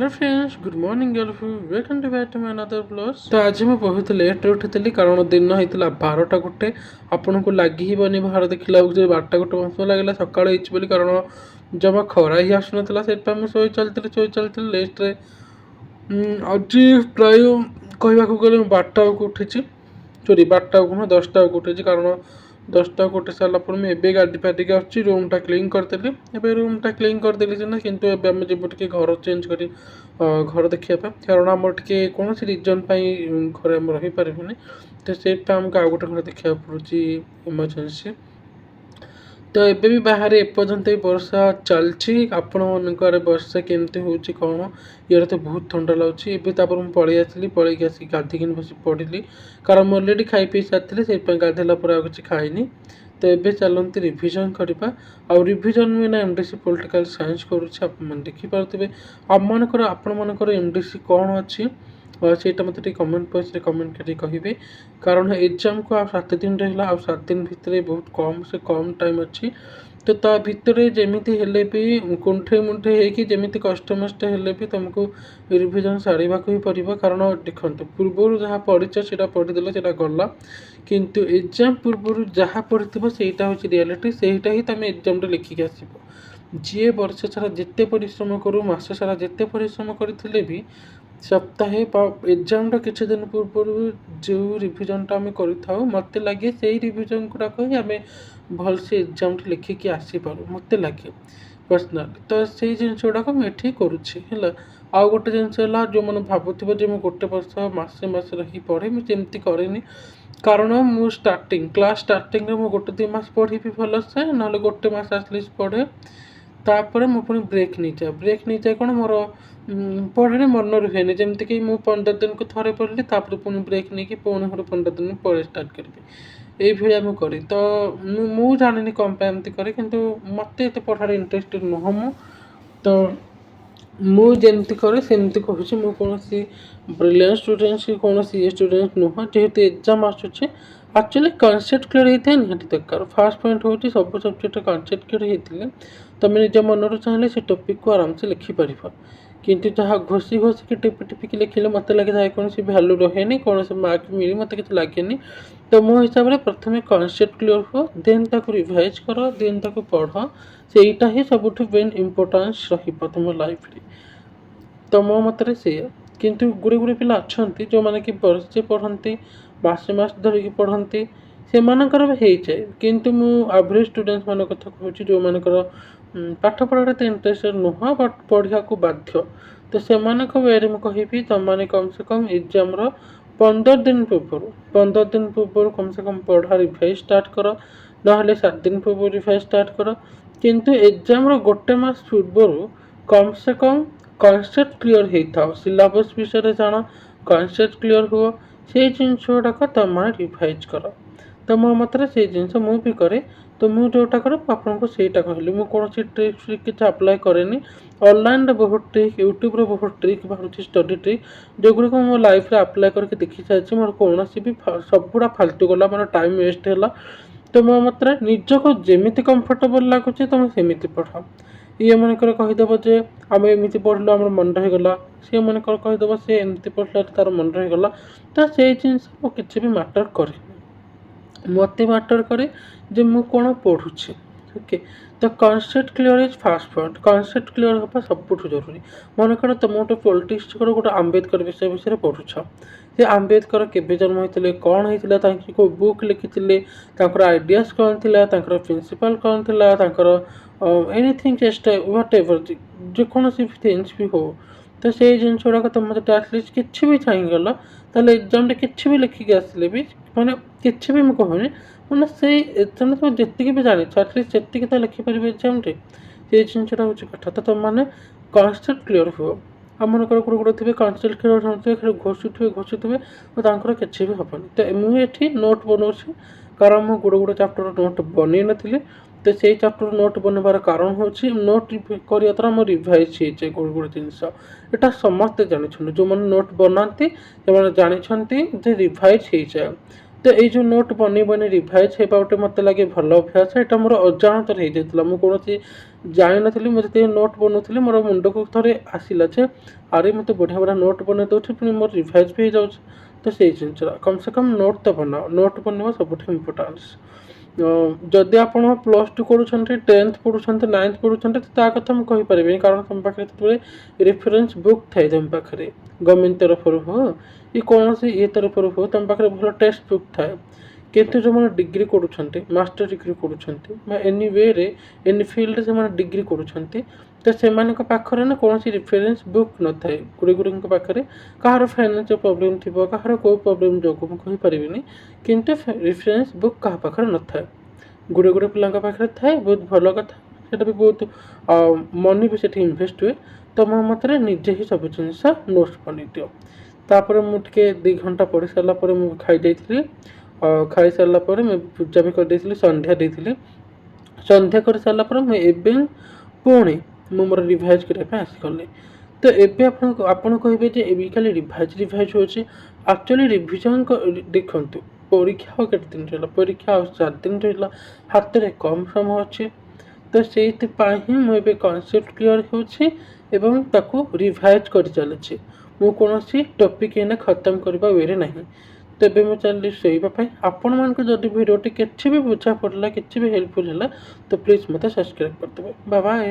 Hello friends, good morning all of you. Welcome to back to my another blog. तो आज मैं बहुत late उठी कारण दिन होता 12टा गोटे आपन को लगी ही बाहर देखला 12टा गोटे मौसम लगे सकाल होली कारण जमा खरा ही आसुना से शोई चलती लेट्रे आज प्राय कहवाक गले 12टा उठी सॉरी 12टा नुह 10टा उठी कारण 10टा उठी सारा मुझे गाड़ी फाटिक आसी रूमटा क्लीन करदेली एवं रूमटा क्लीन करदेली सीना कितु एम जीव टे घर चेंज कर घर देखापी कारण आम टे कौन रिजन घर आम रहीपरूनी तो से आमको आउ गोटे घर देखा पड़ी इमरजेंसी। तो एबे भी बाहर एपर्यंत वर्षा चलती आपण मन वर्षा केमती हो कौन यार तो बहुत ठंडा लगुच एवं मुझे पलि पलैक आस गाधिकी बस पढ़ी कारण मुझे अलरेडी खाई पी सारी से गाधेला किसी खाईनी। तो ये चलती रिविजन करवा आउ रिविजन में ना एमडीसी पॉलिटिकल साइंस करुच्छे देखिपे आम मनकर आपण मनकर एमडीसी कौन अच्छी ସେଇଟା ମୋତେ ଟିକେ କମେଣ୍ଟ ବକ୍ସରେ କମେଣ୍ଟ କରି କହିବେ କାରଣ ଏକ୍ଜାମ୍କୁ ଆଉ 7 ଦିନ ରହିଲା ଆଉ 7 ଦିନ ଭିତରେ ବହୁତ କମ୍ ଟାଇମ୍ ଅଛି ତ ତା ଭିତରେ ଯେମିତି ହେଲେ ବି କୁଣ୍ଠେଇ ମୁଣ୍ଠେଇ ହେଇକି ଯେମିତି କଷ୍ଟମଷ୍ଟେ ହେଲେ ବି ତୁମକୁ ରିଭିଜନ୍ ସାରିବାକୁ ହିଁ ପଡ଼ିବ କାରଣ ଦେଖନ୍ତୁ ପୂର୍ବରୁ ଯାହା ପଢ଼ିଛ ସେଇଟା ପଢ଼ିଦେଲେ ସେଇଟା ଗଲା କିନ୍ତୁ ଏକ୍ଜାମ୍ ପୂର୍ବରୁ ଯାହା ପଢ଼ିଥିବ ସେଇଟା ହେଉଛି ରିଆଲିଟି ସେଇଟା ହିଁ ତୁମେ ଏକ୍ଜାମ୍ରେ ଲେଖିକି ଆସିବ। ଯିଏ ବର୍ଷ ସାରା ଯେତେ ପରିଶ୍ରମ କରୁ ମାସ ସାରା ଯେତେ ପରିଶ୍ରମ କରିଥିଲେ ବି सप्ताहे एग्जाम किसी दिन पूर्व जो रिविजनटा आम कर मत लगे से रिविजन गुड़ाक ही आम भलसे एग्जाम लिखिकी आसीपार मत लगे पर्सनाली तो से जिन गुड़ाक मुझे करुच्छे है। आउ गोटे जिनस जो मैंने भावुव जो मुझे गोटे वर्ष मसे मस रही पढ़े मुझे कैनि कारण मु स्टार्टिंग क्लास स्टार्टिंग में गोटे 2 मास पढ़ी भलसे ना गोटे मास आटलिस्ट पढ़े तापर मु पुणी ब्रेक नहीं जाए कौन मोर पढ़े मन रुहेनि जमीक मुझे 15 दिन को थे पढ़ी तापर पुणी ब्रेक नहीं कि पुणी 15 दिन पढ़े स्टार्ट करी ये मुझे तो मुझे जानी कौन पे एमती करे किंतु मत ये पढ़ार इंटरेस्टेड नुह मु तो मुझे करे सेमती कहूँ मु कौन ब्रिलियंट स्टूडेंट्स कि कौन ये स्टूडेंट नुह जेहेतु एग्जाम आसूचे एक्चुअली कनसेप्ट क्लियर होता है निहाती दरकार। फास्ट पॉइंट हूँ सब सब्जेक्ट कनसेप्ट क्लियर होते तुम निज मनर चाहिए से टॉपिक को आराम से लिखिपर किंतु जहाँ घोषी घोषिकी टिपि टिपिकी लिखिले मत लगे जहाँ कौन भैल्यू रहे कौन मार्क मिले मत किसी लगे तो मो हिसाब से प्रथम कनसेप्ट क्लियर हो देन ताको रिवाइज कर देन ताको पढ़ सेटा ही सबुठ मेन इम्पोर्टान्स तुम लाइफ रे तो मो मतरे से किंतु गुड़े गुड़े पिला अच्छा जो मैंने कि वर्षे पढ़ती मस धरिकी पढ़ती से मानकर हो जाए किंतु मु एवरेज स्टूडेंट्स मान कथा कहूँ जो मानकर पाठ पढ़ार तो इंटरेस्टेड नुह बट पढ़ा को बाध्य तो से वे मुझे तुम मैंने कम से कम एग्जाम 15 दिन पूर्व कम से कम पढ़ा रिवाइज स्टार्ट कर ना 7 दिन पूर्व रिवाइज स्टार्ट कर किंतु एग्जाम गोटे मास पूर्व कम से कम कनसेप्ट क्लियर होता सिलेबस विषय जान कनसेप्ट क्लियर हुआ से जिनस गुड़ाक तुम रिवाइज कर तो मो मतरे से जिन मुझे करे तो मुझे जोटा करे आपको सहीटा कहली मुझे कौन ट्रिक्स किसी अप्लाई कैनि ऑनलाइन बहुत ट्रिक यूट्यूब बहुत ट्रिक बाहर स्टडी ट्रिक जो गुड़िक मो लाइफ रे अप्लाई करके देखी सारी मोर कौन भी सबुड़ा फालतू गला मोर टाइम वेस्ट है तो मो मतरे निजक जमी कंफर्टेबल लगुच तुम सेमती पढ़ ये मनकर कहीदेव जे आम एमती पढ़लु आम मन रहीगला सी मनकर कहीदेव सी एमती पढ़ला तार मन रहीगला तो से जिनस किसी भी मैटर करे मत मैटर करे जे मु कौन पढ़ुचे ओके तो concept clear is fast point concept clear हाँ सबुठ जरूरी मनकर तुम गोटे पॉलिटिक्स गोटे आम्बेडकर विषय पढ़ुछ से आम्बेडकर केवे जन्म होते कौन होता बुक लिखी आइडियाज कौन थी प्रिंसिपल कौन थी एनीथिंग चेस्ट व्हाट एवर जेकोसी थिंग्स भी हो तो से जिन गुड़ाक तुम मतलब आटलिस्ट किसी भी चाहिए ताल एग्जाम कि भी लिखिकी आसले भी मैंने किसी भी मुझे कहूनी मैंने से एग्जाम तुम जी भी जानी आटलिस्ट जी तो लिखिपर एग्जाम से जिनटा हूँ कथा तो तुम मैंने कनसेप्ट क्लियर हुआ आम मनकर गोटे गोटे थे कनसेप्ट क्लियर होते घोषुवे तो किसी भी हेनी तो मुझे नोट बनाऊँगी कारण मुझे गोटे गोटे चैप्टर नोट बन नी तो से चैप्टर नोट बनवार कारण हूँ नोट करने द्वारा मोर रिवाइज हो गोटे गोटे जिनस यहाँ समस्ते जानते जो मैंने नोट बनाती से जानते रिवाइज हो जाए ତ ଏଇ ଯେଉଁ ନୋଟ୍ ବନେଇ ରିଭାଇଜ୍ ହେବା ଗୋଟେ ମୋତେ ଲାଗେ ଭଲ ଅଭ୍ୟାସ। ଏଇଟା ମୋର ଅଜାଣତରେ ହେଇଯାଇଥିଲା। ମୁଁ କୌଣସି ଜାଣିନଥିଲି, ମୁଁ ଯେତେବେଳେ ନୋଟ୍ ବନଉଥିଲି ମୋର ମୁଣ୍ଡକୁ ଥରେ ଆସିଲା ଯେ ଆରେ ମୁଁ ତ ବଢ଼ିଆ ବଢ଼ିଆ ନୋଟ୍ ବନେଇ ଦେଉଛି, ପୁଣି ମୋର ରିଭାଇଜ୍ ବି ହେଇଯାଉଛି। ତ ସେଇ ଜିନିଷଟା କମ୍ ସେ କମ୍ ନୋଟ୍ ତ ବନାଅ, ନୋଟ୍ ବନେଇବା ସବୁଠୁ ଇମ୍ପୋର୍ଟାନ୍ସ। ଯଦି ଆପଣ +2 କରୁଛନ୍ତି, 10th ପଢ଼ୁଛନ୍ତି, 9th ପଢ଼ୁଛନ୍ତି, ତ ତା କଥା ମୁଁ କହିପାରିବିନି, କାରଣ ତୁମ ପାଖରେ ସେତେବେଳେ ରେଫରେନ୍ସ ବୁକ୍ ଥାଏ ତୁମ ପାଖରେ। ଗଭର୍ଣ୍ଣମେଣ୍ଟ ତରଫରୁ ହଉ କି କୌଣସି ତରଫରୁ ହଉ ତୁମ ପାଖରେ ଭଲ ଟେକ୍ସଟ ବୁକ୍ ଥାଏ। କିନ୍ତୁ ଯେଉଁମାନେ ଡିଗ୍ରୀ କରୁଛନ୍ତି, ମାଷ୍ଟର ଡିଗ୍ରୀ କରୁଛନ୍ତି ବା ଏନି ୱେରେ ଏନି ଫିଲ୍ଡରେ ସେମାନେ ଡିଗ୍ରୀ କରୁଛନ୍ତି, ତ ସେମାନଙ୍କ ପାଖରେ ନା କୌଣସି ରେଫରେନ୍ସ ବୁକ୍ ନଥାଏ। ଗୁଡ଼ିଙ୍କ ପାଖରେ କାହାର ଫାଇନାନ୍ସିଆଲ୍ ପ୍ରୋବ୍ଲେମ୍ ଥିବ, କାହାର କେଉଁ ପ୍ରୋବ୍ଲେମ୍ ଯୋଗୁଁ ମୁଁ କହିପାରିବିନି, କିନ୍ତୁ ରେଫରେନ୍ସ ବୁକ୍ କାହା ପାଖରେ ନଥାଏ। ଗୁଡ଼ିଏ ପିଲାଙ୍କ ପାଖରେ ଥାଏ, ବହୁତ ଭଲ କଥା। ସେଇଟା ବି ବହୁତ ମନି ବି ସେଠି ଇନଭେଷ୍ଟ ହୁଏ। ତ ମୋ ମତରେ ନିଜେ ହିଁ ସବୁ ଜିନିଷ ନୋଟ୍ସ ବନେଇ ଦିଅ। ତାପରେ ମୁଁ ଟିକେ 2 ଘଣ୍ଟା ପଢ଼ି ସାରିଲା ପରେ ମୁଁ ଖାଇଯାଇଥିଲି। ଖାଇସାରିଲା ପରେ ମୁଁ ପୂଜା ବି କରିଦେଇଥିଲି, ସନ୍ଧ୍ୟା ଦେଇଥିଲି। ସନ୍ଧ୍ୟା କରିସାରିଲା ପରେ ମୁଁ ଏବେ ପୁଣି ମୁଁ ମୋର ରିଭାଇଜ୍ କରିବା ପାଇଁ ଆସିଗଲି। ତ ଏବେ ଆପଣ କହିବେ ଯେ ଏବେ ଖାଲି ରିଭାଇଜ୍ ହେଉଛି। ଆକ୍ଚୁଆଲି ରିଭିଜନ୍ ଦେଖନ୍ତୁ, ପରୀକ୍ଷା ଆଉ କେତେ ଦିନ ରହିଲା? ପରୀକ୍ଷା ଆଉ 4 ଦିନ ରହିଲା। ହାତରେ କମ୍ ସମୟ ଅଛି। ତ ସେଇଥିପାଇଁ ହିଁ ମୁଁ ଏବେ କନସେପ୍ଟ କ୍ଲିୟର ହେଉଛି ଏବଂ ତାକୁ ରିଭାଇଜ୍ କରିଚାଲିଛି। ମୁଁ କୌଣସି ଟପିକ୍ ଏଇନା ଖତମ କରିବା ୱେରେ ନାହିଁ। ତେବେ ମୁଁ ଚାଲିଲି ଶୋଇବା ପାଇଁ। ଆପଣମାନଙ୍କୁ ଯଦି ଭିଡ଼ିଓଟି କିଛି ବି ବୁଝା ପଡ଼ିଲା, କିଛି ବି ହେଲ୍ପଫୁଲ୍ ହେଲା, ତ ପ୍ଲିଜ୍ ମୋତେ ସବସ୍କ୍ରାଇବ୍ କରିଦେବେ। Bye bye.